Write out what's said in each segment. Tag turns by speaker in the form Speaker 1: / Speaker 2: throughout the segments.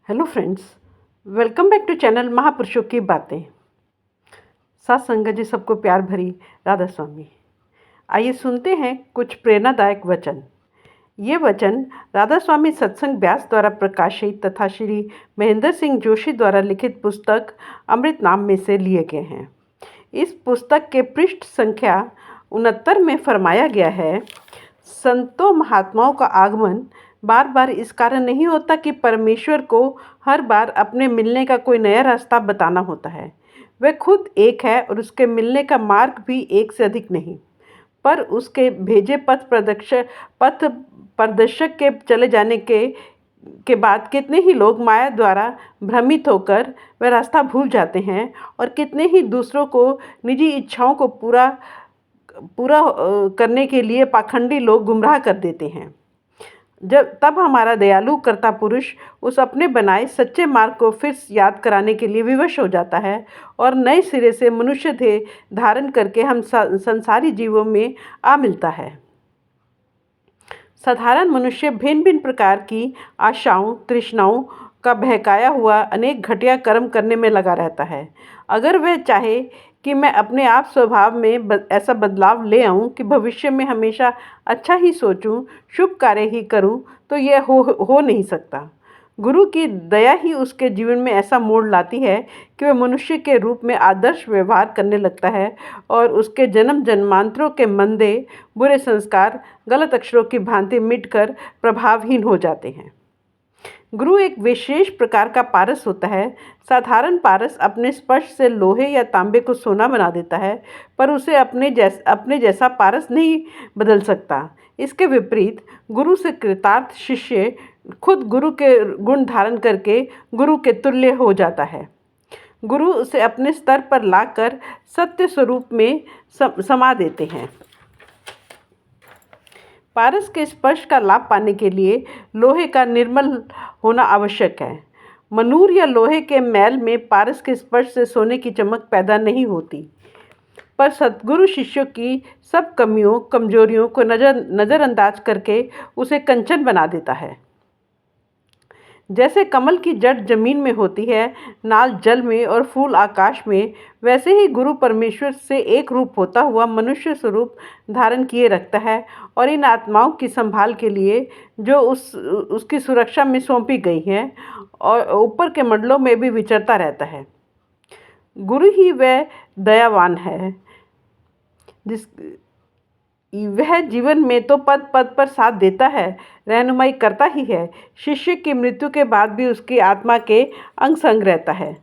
Speaker 1: Hello friends, welcome back to channel महापुरुषों की बातें। साथ संगत जी, सबको प्यार भरी राधा स्वामी। आइए सुनते हैं कुछ प्रेरणादायक वचन। ये वचन राधा स्वामी सत्संग व्यास द्वारा प्रकाशित तथा श्री महेंद्र सिंह जोशी द्वारा लिखित पुस्तक अमृत नाम में से लिए गए हैं। इस पुस्तक के पृष्ठ संख्या 69 में फरमाया गया है, संतों महात्माओं का आगमन बार बार इस कारण नहीं होता कि परमेश्वर को हर बार अपने मिलने का कोई नया रास्ता बताना होता है। वह खुद एक है और उसके मिलने का मार्ग भी एक से अधिक नहीं, पर उसके भेजे पथ प्रदर्शक के चले जाने के बाद कितने ही लोग माया द्वारा भ्रमित होकर वह रास्ता भूल जाते हैं और कितने ही दूसरों को निजी इच्छाओं को पूरा पूरा करने के लिए पाखंडी लोग गुमराह कर देते हैं। तब हमारा दयालु कर्ता पुरुष उस अपने बनाए सच्चे मार्ग को फिर याद कराने के लिए विवश हो जाता है और नए सिरे से मनुष्य देह धारण करके हम संसारी जीवों में आ मिलता है। साधारण मनुष्य भिन्न भिन्न प्रकार की आशाओं तृष्णाओं का बहकाया हुआ अनेक घटिया कर्म करने में लगा रहता है। अगर वह चाहे कि मैं अपने आप स्वभाव में ऐसा बदलाव ले आऊं कि भविष्य में हमेशा अच्छा ही सोचूं, शुभ कार्य ही करूं, तो यह हो नहीं सकता। गुरु की दया ही उसके जीवन में ऐसा मोड़ लाती है कि वह मनुष्य के रूप में आदर्श व्यवहार करने लगता है और उसके जन्म जन्मांतरों के मंदे बुरे संस्कार गलत अक्षरों की भांति मिटकर प्रभावहीन हो जाते हैं। गुरु एक विशेष प्रकार का पारस होता है। साधारण पारस अपने स्पर्श से लोहे या तांबे को सोना बना देता है, पर उसे अपने जैसा पारस नहीं बदल सकता। इसके विपरीत गुरु से कृतार्थ शिष्य खुद गुरु के गुण धारण करके गुरु के तुल्य हो जाता है। गुरु उसे अपने स्तर पर लाकर सत्य स्वरूप में समा देते हैं। पारस के स्पर्श का लाभ पाने के लिए लोहे का निर्मल होना आवश्यक है। मनूर या लोहे के मैल में पारस के स्पर्श से सोने की चमक पैदा नहीं होती, पर सद्गुरु शिष्यों की सब कमियों कमजोरियों को नज़रअंदाज करके उसे कंचन बना देता है। जैसे कमल की जड़ जमीन में होती है, नाल जल में और फूल आकाश में, वैसे ही गुरु परमेश्वर से एक रूप होता हुआ मनुष्य स्वरूप धारण किए रखता है और इन आत्माओं की संभाल के लिए जो उसकी सुरक्षा में सौंपी गई हैं और ऊपर के मंडलों में भी विचरता रहता है। गुरु ही वह दयावान है वह जीवन में तो पद पद पर साथ देता है, रहनुमाई करता ही है। शिष्य की मृत्यु के बाद भी उसकी आत्मा के अंग संग रहता है।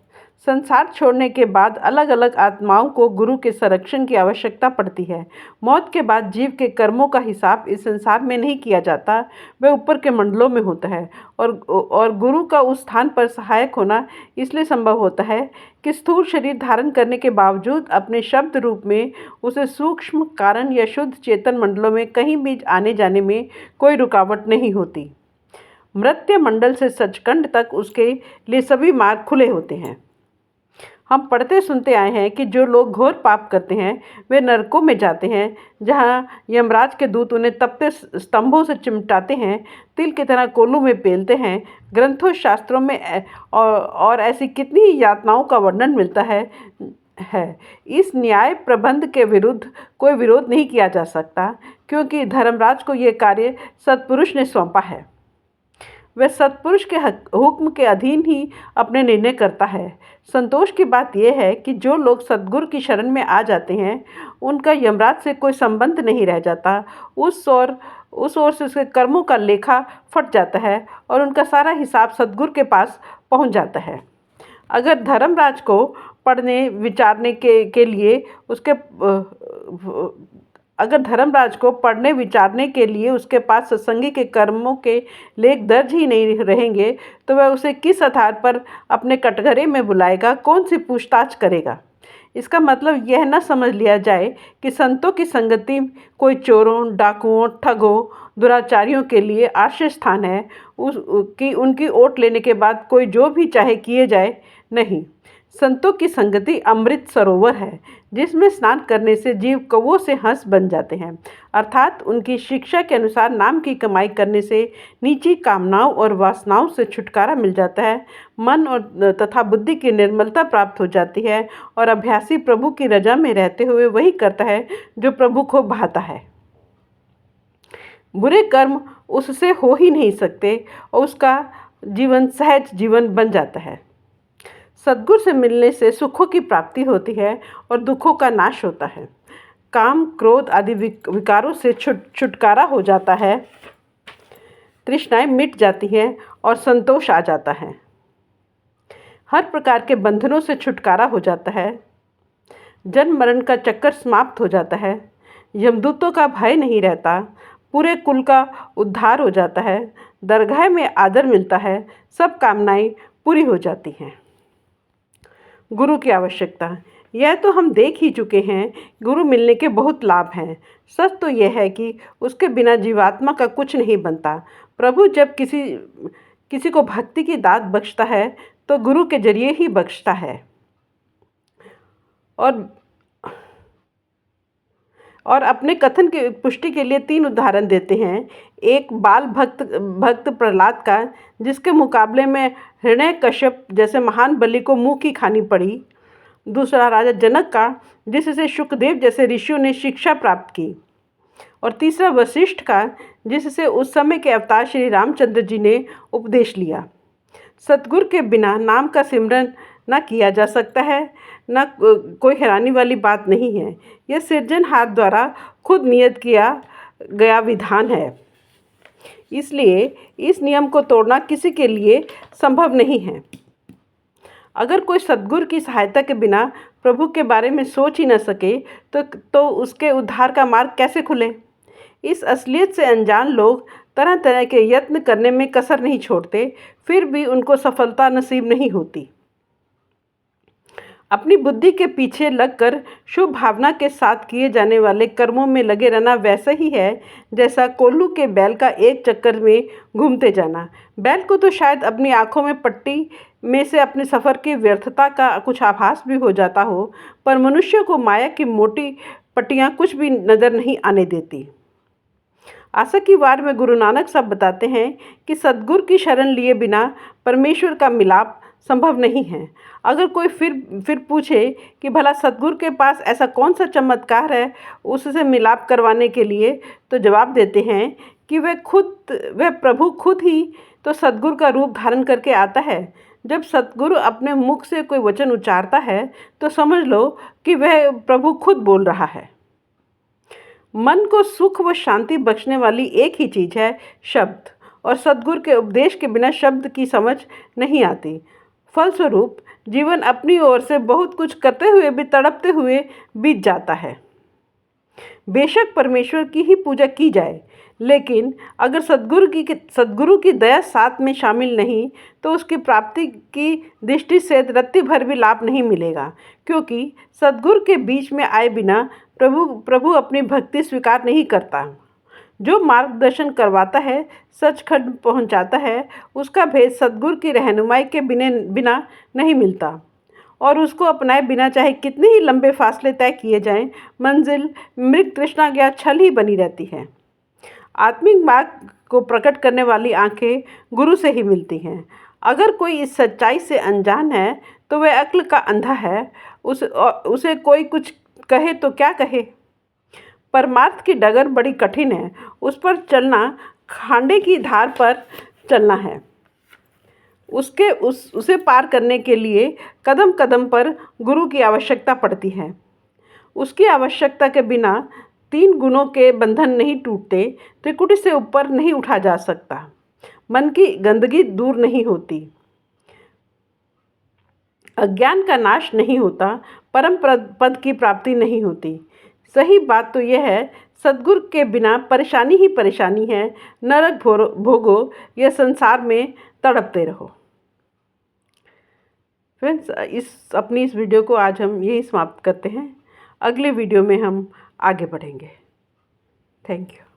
Speaker 1: संसार छोड़ने के बाद अलग अलग आत्माओं को गुरु के संरक्षण की आवश्यकता पड़ती है। मौत के बाद जीव के कर्मों का हिसाब इस संसार में नहीं किया जाता, वह ऊपर के मंडलों में होता है और गुरु का उस स्थान पर सहायक होना इसलिए संभव होता है कि स्थूल शरीर धारण करने के बावजूद अपने शब्द रूप में उसे सूक्ष्म कारण या शुद्ध चेतन मंडलों में कहीं भी आने जाने में कोई रुकावट नहीं होती। मृत्य मंडल से सचखंड तक उसके लिए सभी मार्ग खुले होते हैं। हम पढ़ते सुनते आए हैं कि जो लोग घोर पाप करते हैं वे नरकों में जाते हैं, जहाँ यमराज के दूत उन्हें तपते स्तंभों से चिमटाते हैं, तिल की तरह कोलू में पेलते हैं। ग्रंथों शास्त्रों में और ऐसी कितनी ही यातनाओं का वर्णन मिलता है। इस न्याय प्रबंध के विरुद्ध कोई विरोध नहीं किया जा सकता, क्योंकि धर्मराज को ये कार्य सत्पुरुष ने सौंपा है। वह सत्पुरुष के हुक्म के अधीन ही अपने निर्णय करता है। संतोष की बात यह है कि जो लोग सद्गुरु की शरण में आ जाते हैं उनका यमराज से कोई संबंध नहीं रह जाता। उस ओर से उसके कर्मों का लेखा फट जाता है और उनका सारा हिसाब सद्गुरु के पास पहुंच जाता है। अगर धर्मराज को पढ़ने विचारने के लिए उसके पास सत्संगी के कर्मों के लेख दर्ज ही नहीं रहेंगे, तो वह उसे किस आधार पर अपने कटघरे में बुलाएगा, कौन सी पूछताछ करेगा। इसका मतलब यह न समझ लिया जाए कि संतों की संगति कोई चोरों, डाकुओं, ठगों, दुराचारियों के लिए आश्रय स्थान है कि उनकी ओट लेने के बाद कोई जो भी चाहे किए जाए। नहीं, संतों की संगति अमृत सरोवर है, जिसमें स्नान करने से जीव कौवों से हंस बन जाते हैं। अर्थात उनकी शिक्षा के अनुसार नाम की कमाई करने से नीची कामनाओं और वासनाओं से छुटकारा मिल जाता है, मन और तथा बुद्धि की निर्मलता प्राप्त हो जाती है और अभ्यासी प्रभु की रजा में रहते हुए वही करता है जो प्रभु को भाता है। बुरे कर्म उससे हो ही नहीं सकते और उसका जीवन सहज जीवन बन जाता है। सद्गुरु से मिलने से सुखों की प्राप्ति होती है और दुखों का नाश होता है। काम, क्रोध आदि विकारों से छुटकारा हो जाता है, तृष्णाएं मिट जाती हैं और संतोष आ जाता है। हर प्रकार के बंधनों से छुटकारा हो जाता है। जन्म मरण का चक्कर समाप्त हो जाता है। यमदूतों का भय नहीं रहता। पूरे कुल का उद्धार हो जाता है। दरगाह में आदर मिलता है। सब कामनाएं पूरी हो जाती हैं। गुरु की आवश्यकता, यह तो हम देख ही चुके हैं। गुरु मिलने के बहुत लाभ हैं। सच तो यह है कि उसके बिना जीवात्मा का कुछ नहीं बनता। प्रभु जब किसी को भक्ति की दात बख्शता है तो गुरु के जरिए ही बख्शता है। और अपने कथन की पुष्टि के लिए 3 उदाहरण देते हैं। एक बाल भक्त प्रहलाद का, जिसके मुकाबले में हिरण्यकश्यप जैसे महान बलि को मुँह की खानी पड़ी। दूसरा राजा जनक का, जिससे शुकदेव जैसे ऋषियों ने शिक्षा प्राप्त की। और तीसरा वशिष्ठ का, जिससे उस समय के अवतार श्री रामचंद्र जी ने उपदेश लिया। सतगुरु के बिना नाम का सिमरन न किया जा सकता है, न कोई हैरानी वाली बात नहीं है। यह सिरजनहार द्वारा खुद नियत किया गया विधान है, इसलिए इस नियम को तोड़ना किसी के लिए संभव नहीं है। अगर कोई सद्गुरु की सहायता के बिना प्रभु के बारे में सोच ही न सके तो उसके उद्धार का मार्ग कैसे खुले। इस असलियत से अनजान लोग तरह तरह के यत्न करने में कसर नहीं छोड़ते, फिर भी उनको सफलता नसीब नहीं होती। अपनी बुद्धि के पीछे लगकर शुभ भावना के साथ किए जाने वाले कर्मों में लगे रहना वैसा ही है जैसा कोल्हू के बैल का एक चक्कर में घूमते जाना। बैल को तो शायद अपनी आंखों में पट्टी में से अपने सफ़र की व्यर्थता का कुछ आभास भी हो जाता हो, पर मनुष्य को माया की मोटी पट्टियाँ कुछ भी नज़र नहीं आने देती। आशा की वार में गुरु नानक साहब बताते हैं कि सद्गुरु की शरण लिए बिना परमेश्वर का मिलाप संभव नहीं है। अगर कोई फिर पूछे कि भला सद्गुरु के पास ऐसा कौन सा चमत्कार है उससे मिलाप करवाने के लिए, तो जवाब देते हैं कि वह प्रभु खुद ही तो सद्गुरु का रूप धारण करके आता है। जब सद्गुरु अपने मुख से कोई वचन उच्चारता है तो समझ लो कि वह प्रभु खुद बोल रहा है। मन को सुख व शांति बख्शने वाली एक ही चीज़ है शब्द, और सद्गुरु के उपदेश के बिना शब्द की समझ नहीं आती। फलस्वरूप जीवन अपनी ओर से बहुत कुछ करते हुए भी तड़पते हुए बीत जाता है। बेशक परमेश्वर की ही पूजा की जाए, लेकिन अगर सद्गुरु की दया साथ में शामिल नहीं तो उसकी प्राप्ति की दृष्टि से रत्ती भर भी लाभ नहीं मिलेगा, क्योंकि सद्गुरु के बीच में आए बिना प्रभु अपनी भक्ति स्वीकार नहीं करता। जो मार्गदर्शन करवाता है, सचखंड पहुंचाता है, उसका भेद सद्गुरु की रहनुमाई के बिना नहीं मिलता, और उसको अपनाए बिना चाहे कितने ही लंबे फासले तय किए जाएं, मंजिल मृग तृष्णा या छल ही बनी रहती है। आत्मिक मार्ग को प्रकट करने वाली आंखें गुरु से ही मिलती हैं। अगर कोई इस सच्चाई से अनजान है तो वह अक्ल का अंधा है। उसे कोई कुछ कहे तो क्या कहे। परमार्थ की डगर बड़ी कठिन है, उस पर चलना खांडे की धार पर चलना है। उसे पार करने के लिए कदम कदम पर गुरु की आवश्यकता पड़ती है। उसकी आवश्यकता के बिना 3 गुणों के बंधन नहीं टूटते, त्रिकुटी से ऊपर नहीं उठा जा सकता, मन की गंदगी दूर नहीं होती, अज्ञान का नाश नहीं होता, परम पद की प्राप्ति नहीं होती। सही बात तो यह है, सद्गुरु के बिना परेशानी ही परेशानी है। नरक भोगो या संसार में तड़पते रहो। फ्रेंड्स, अपनी इस वीडियो को आज हम यही समाप्त करते हैं। अगले वीडियो में हम आगे बढ़ेंगे। Thank you.